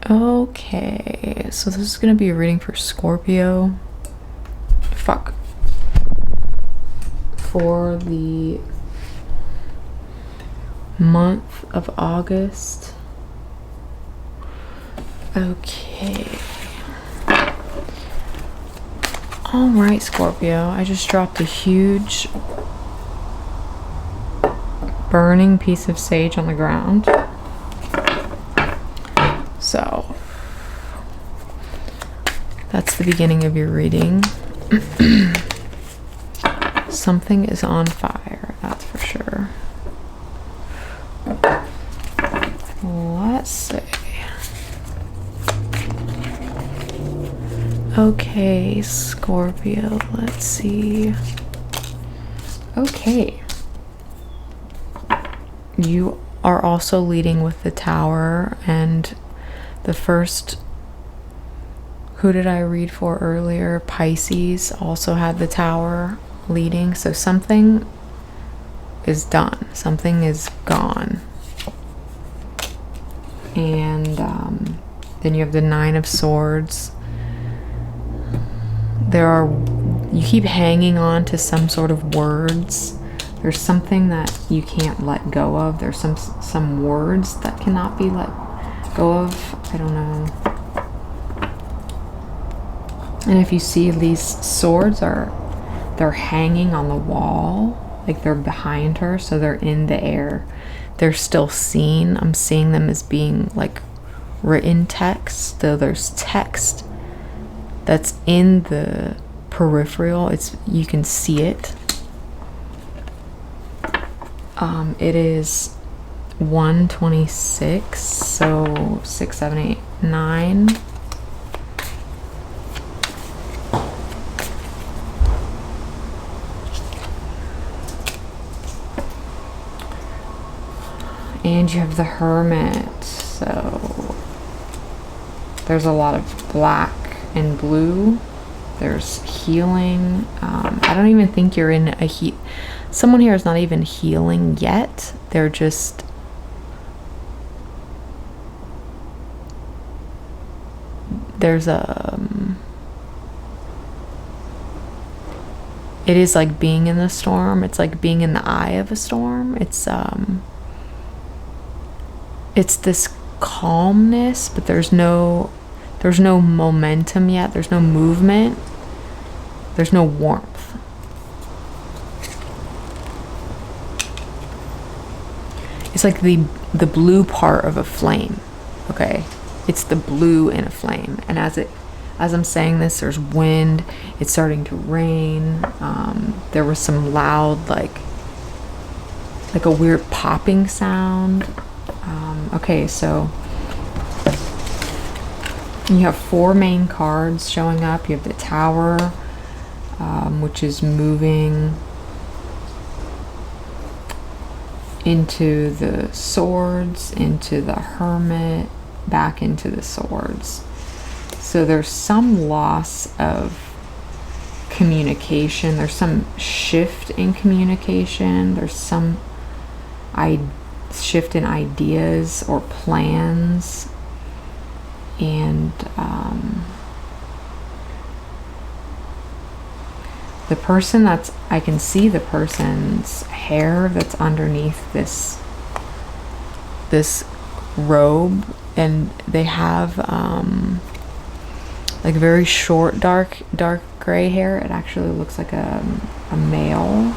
Okay, so this is gonna be a reading for Scorpio. Fuck. For the month of August. Okay. Alright, Scorpio. I just dropped a huge burning piece of sage on the ground. So, that's the beginning of your reading. Something is on fire, that's for sure. Let's see. Okay, Scorpio, let's see. Okay. You are also leading with the Tower, and the first, who did I read for earlier? Pisces also had the Tower leading. So something is done. Something is gone. And then you have the Nine of Swords. You keep hanging on to some sort of words. There's something that you can't let go of. There's some words that cannot be let go of. I don't know. And if you see these swords they're hanging on the wall, like they're behind her, so they're in the air. They're still seen. I'm seeing them as being like written text. So there's text that's in the peripheral. You can see it. It is 1:26, so 6, 7, 8, 9. And you have the Hermit, so there's a lot of black and blue. There's healing. I don't even think you're in a someone here is not even healing yet. They're just it is like being in the storm. It's like being in the eye of a storm. It's this calmness, but there's no momentum yet. There's no movement. There's no warmth. It's like the blue part of a flame. Okay, it's the blue in a flame. And as I'm saying this, there's wind. It's starting to rain. There was some loud like a weird popping sound. Okay, so you have 4 main cards showing up. You have the Tower, which is moving into the Swords, into the Hermit, back into the Swords. So there's some loss of communication. There's some shift in communication. There's some shift in ideas or plans. And the person I can see the person's hair that's underneath this robe, and they have like very short dark gray hair. It actually looks like a male.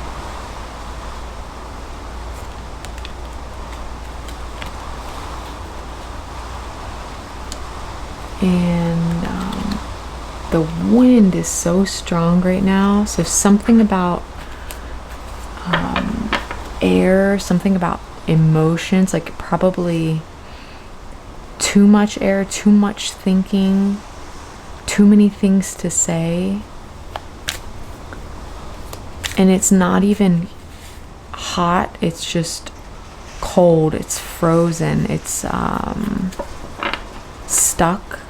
And the wind is so strong right now. So something about air, something about emotions, like probably too much air, too much thinking, too many things to say. And it's not even hot, it's just cold, it's frozen, it's stuck.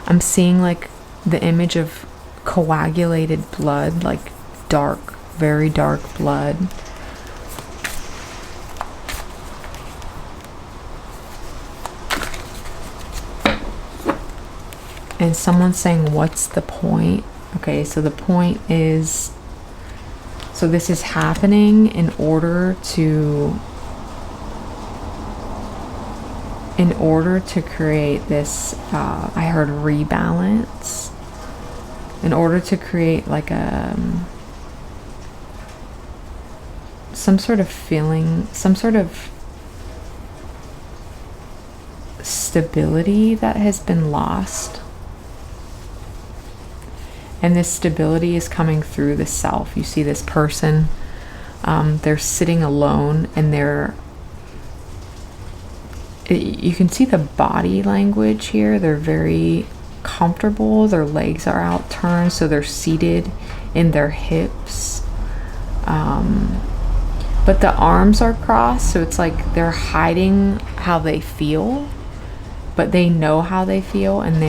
I'm seeing like the image of coagulated blood, like dark, very dark blood. And someone's saying, what's the point? Okay, so the point is, so this is happening in order to create this, I heard rebalance, in order to create like some sort of feeling, some sort of stability that has been lost. And this stability is coming through the self. You see this person, they're sitting alone, and you can see the body language here. They're very comfortable. Their legs are out turned, so they're seated in their hips. But the arms are crossed, so it's like they're hiding how they feel, but they know how they feel, and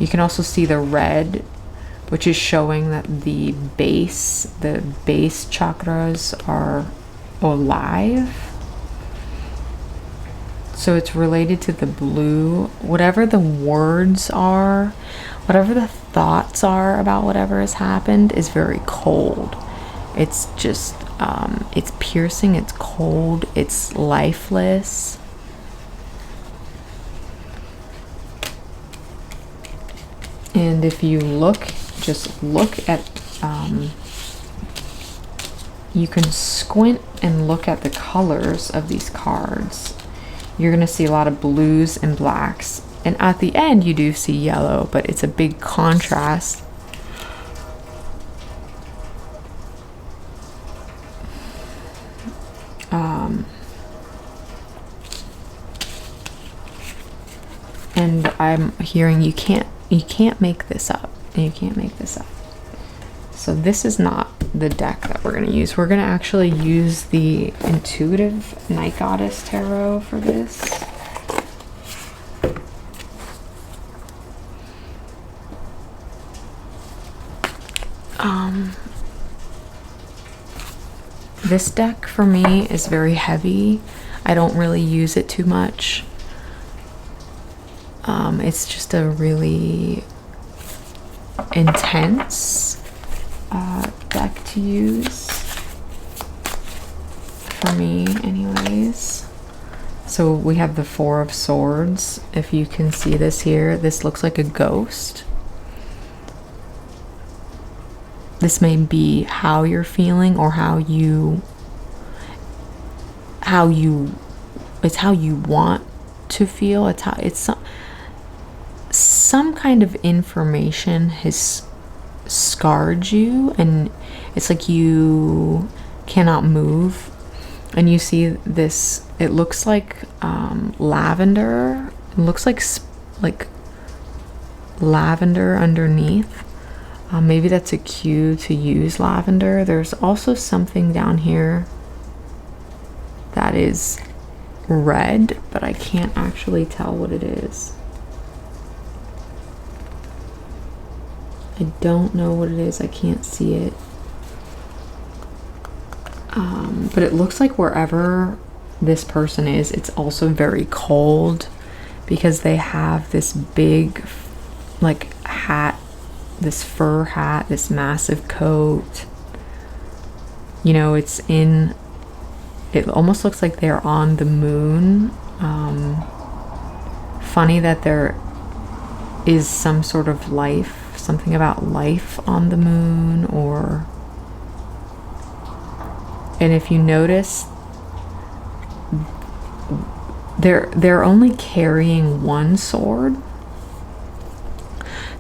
you can also see the red, which is showing that the base chakras are alive. So it's related to the blue. Whatever the words are, whatever the thoughts are about whatever has happened is very cold. It's just, it's piercing, it's cold, it's lifeless. And if you just look at, you can squint and look at the colors of these cards. You're going to see a lot of blues and blacks. And at the end, you do see yellow, but it's a big contrast. And I'm hearing you can't make this up. You can't make this up. So this is not the deck that we're going to use. We're going to actually use the Intuitive Night Goddess Tarot for this. This deck for me is very heavy. I don't really use it too much. It's just a really intense deck to use for me anyways. So we have the Four of Swords. If you can see this here, this looks like a ghost. This may be how you're feeling, or it's how you want to feel. It's some kind of information has scarred you, and it's like you cannot move. And you see this, it looks like lavender. It looks like lavender underneath. Maybe that's a cue to use lavender. There's also something down here that is red, but I can't actually tell what it is. I don't know what it is. I can't see it. But it looks like wherever this person is, it's also very cold, because they have this big like hat, this fur hat, this massive coat. You know, it almost looks like they're on the moon. Funny that there is some sort of life, something about life on the moon, or... And if you notice, they're only carrying one sword.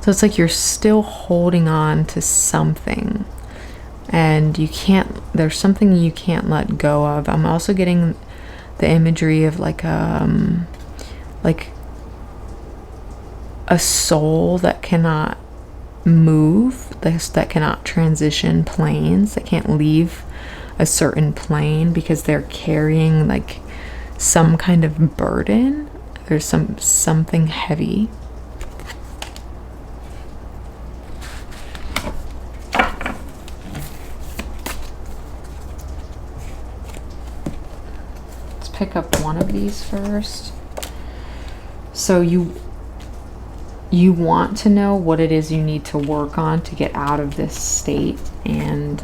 So it's like you're still holding on to something, and there's something you can't let go of. I'm also getting the imagery of like a soul that cannot move, that cannot transition planes, that can't leave a certain plane because they're carrying like some kind of burden. There's something heavy. Let's pick up one of these first. So you want to know what it is you need to work on to get out of this state, and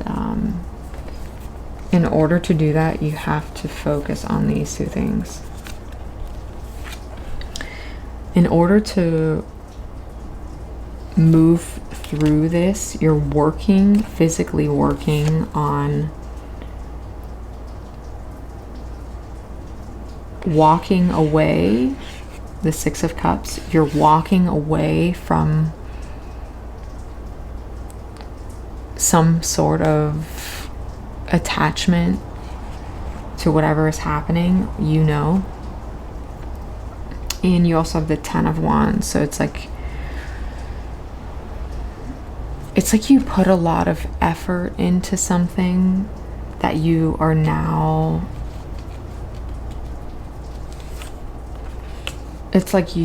in order to do that, you have to focus on these two things. In order to move through this, you're physically working on walking away. The Six of Cups, you're walking away from some sort of attachment to whatever is happening, you know. And you also have the Ten of Wands, so it's like you put a lot of effort into something that you are now, it's like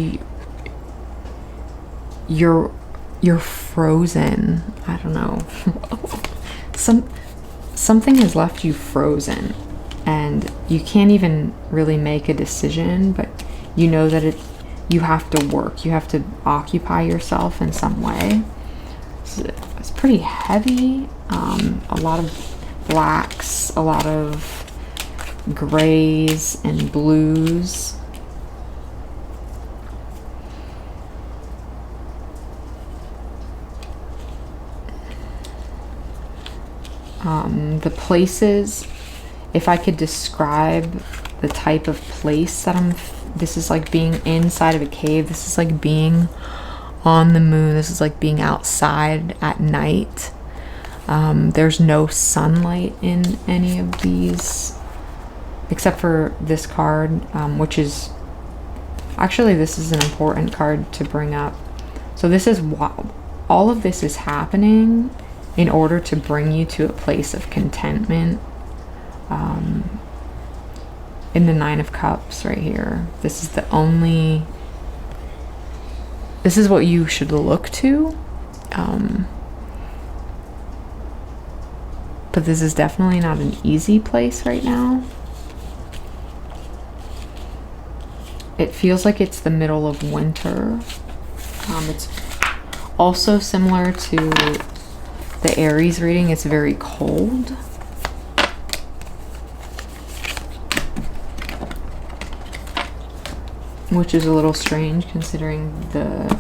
you're frozen. I don't know. Something has left you frozen, and you can't even really make a decision, but you know that you have to work. You have to occupy yourself in some way. It's pretty heavy. A lot of blacks, a lot of grays and blues. The places, if I could describe the type of place that this is like being inside of a cave. This is like being on the moon. This is like being outside at night. There's no sunlight in any of these, except for this card, which is, actually this is an important card to bring up. So this is all of this is happening in order to bring you to a place of contentment. In the Nine of Cups right here, this is what you should look to. But this is definitely not an easy place right now. It feels like it's the middle of winter. It's also similar to the Aries reading. It's very cold. Which is a little strange considering the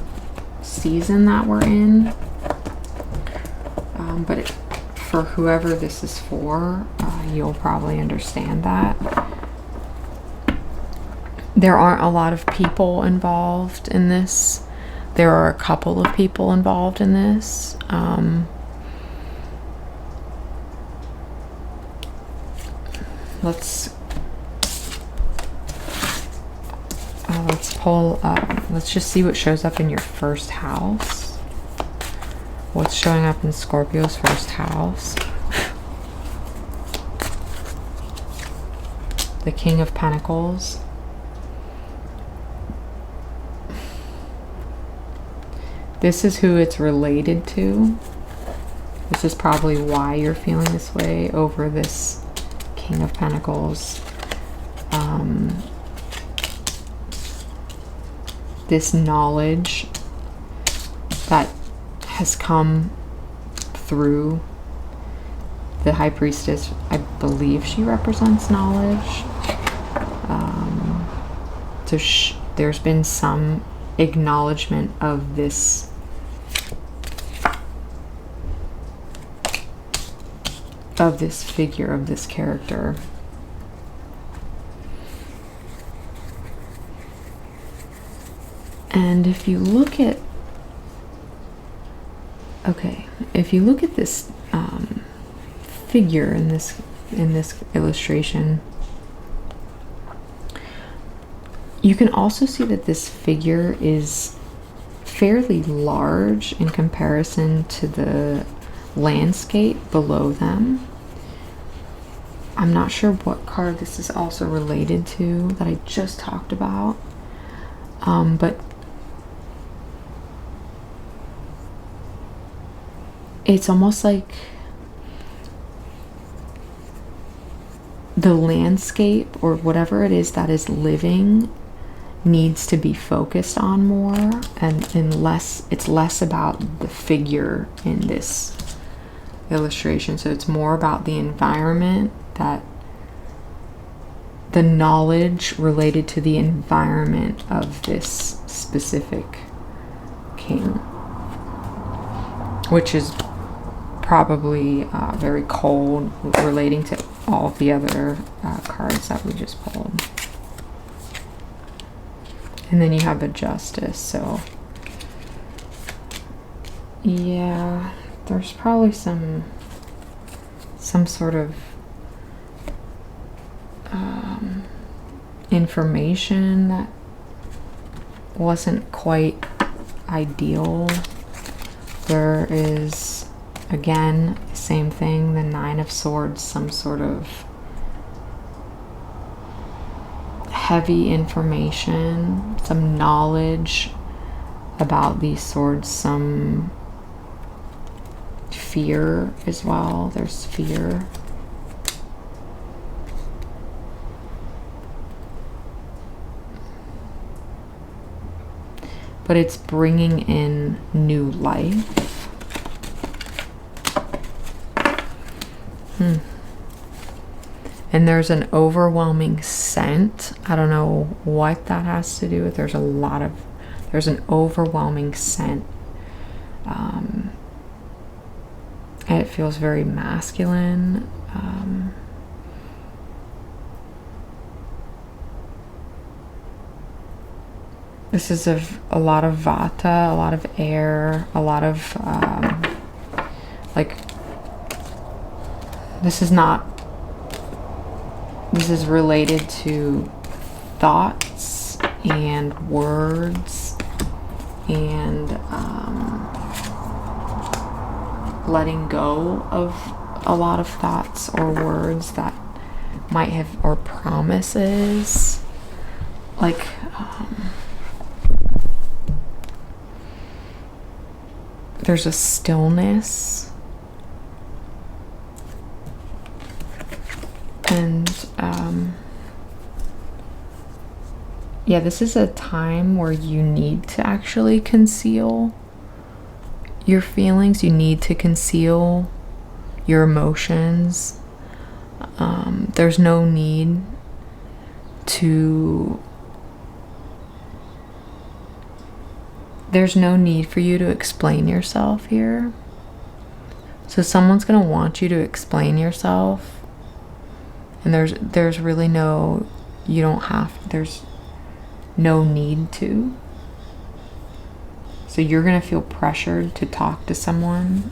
season that we're in. But for whoever this is for, you'll probably understand that. There aren't a lot of people involved in this. There are a couple of people involved in this. Let's pull up. Let's just see what shows up in your first house. What's showing up in Scorpio's first house? The King of Pentacles. This is who it's related to. This is probably why you're feeling this way over this King of Pentacles. This knowledge that has come through the High Priestess. I believe she represents knowledge. So there's been some acknowledgement of this figure, of this character. And if you look at, this figure in this illustration, you can also see that this figure is fairly large in comparison to the landscape below them. I'm not sure what card this is also related to that I just talked about, but it's almost like the landscape or whatever it is that is living needs to be focused on more, and less, it's less about the figure in this illustration. So it's more about the environment, that the knowledge related to the environment of this specific king, which is probably very cold, relating to all of the other cards that we just pulled. And then you have the Justice. So yeah, there's probably some sort of information that wasn't quite ideal. There is, again, the same thing, the Nine of Swords, some sort of heavy information, some knowledge about these swords, some fear as well. There's fear. But it's bringing in new life. And there's an overwhelming scent. I don't know what that has to do with. There's an overwhelming scent. And it feels very masculine. This is a lot of vata, a lot of air, a lot of like, this is related to thoughts and words and letting go of a lot of thoughts or words that might have, or promises, like there's a stillness, and yeah, this is a time where you need to actually conceal your feelings. You need to conceal your emotions. There's no need for you to explain yourself here. So someone's going to want you to explain yourself, and there's really no, you don't have, there's no need to. So you're going to feel pressured to talk to someone.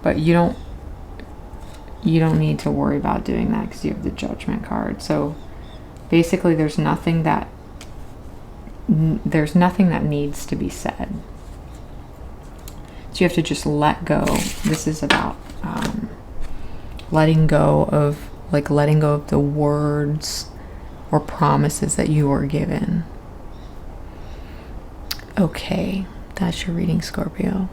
But you don't need to worry about doing that because you have the Judgment card. So basically there's nothing that needs to be said. So you have to just let go. This is about letting go of the words or promises that you were given. Okay, that's your reading, Scorpio.